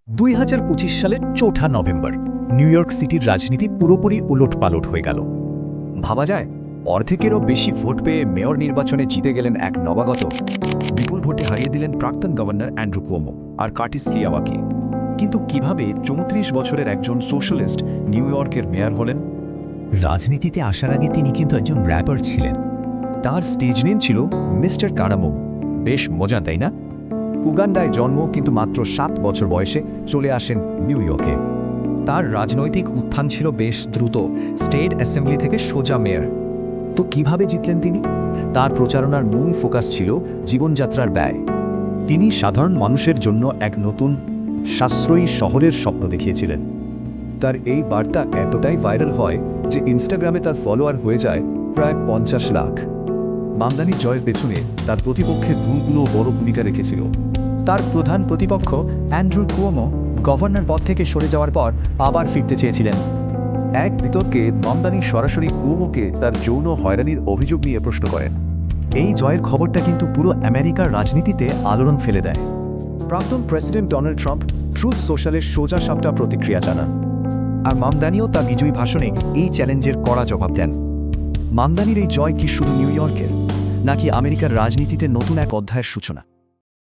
2025 সালের 4 November new York সিটির রাজনীতি পুরোপুরি উলটপালট হয়ে গেল। ভাবা যায় অর্ধেকেরও বেশি ভোট পেয়ে মেয়র নির্বাচনে জিতে গেলেন এক নবাগত। বিপুল ভোটে হারিয়ে দিলেন প্রাক্তন গভর্নর অ্যান্ড্রু কুয়োমো আর কার্টিস লিয়াওয়াকে। কিন্তু কিভাবে 34 বছরের একজন সোশ্যালিস্ট নিউ ইয়র্কের মেয়র হলেন? রাজনীতিতে আসার আগে তিনি কিন্তু একজন র্যাপার ছিলেন। তার স্টেজ নেম ছিল মিস্টার কারামো। বেশ মজা, তাই না? উগান্ডায় জন্ম, কিন্তু মাত্র 7 বছর বয়সে চলে আসেন নিউ ইয়র্কে। তার রাজনৈতিক উত্থান ছিল বেশ দ্রুত, স্টেট অ্যাসেম্বলি থেকে সোজা মেয়র। তো কিভাবে জিতলেন তিনি? তার প্রচারণার মূল ফোকাস ছিল জীবনযাত্রার ব্যয়। তিনি সাধারণ মানুষের জন্য এক নতুন সাশ্রয়ী শহরের স্বপ্ন দেখিয়েছিলেন। তার এই বার্তা এতটাই ভাইরাল হয় যে ইনস্টাগ্রামে তার ফলোয়ার হয়ে যায় প্রায় 50 লাখ। মামদানি জয়ের পেছনে তার প্রতিপক্ষের ভুলগুলো বড় ভূমিকা রেখেছিল। তার প্রধান প্রতিপক্ষ অ্যান্ড্রু কুয়োমো গভর্নর পদ থেকে সরে যাওয়ার পর আবার ফিরতে চেয়েছিলেন। এক বিতর্কে মামদানি সরাসরি কুয়োমোকে তার যৌন হয়রানির অভিযোগ নিয়ে প্রশ্ন করেন। এই জয়ের খবরটা কিন্তু পুরো আমেরিকার রাজনীতিতে আলোড়ন ফেলে দেয়। প্রাক্তন প্রেসিডেন্ট ডোনাল্ড ট্রাম্প ট্রুথ সোশ্যালের সোজা সাপটা প্রতিক্রিয়া জানান, আর মামদানিও তার বিজয়ী ভাষণে এই চ্যালেঞ্জের কড়া জবাব দেন। মামদানির এই জয় কি শুধু নিউ ইয়র্কের, নাকি আমেরিকার রাজনীতিতে নতুন এক অধ্যায়ের সূচনা?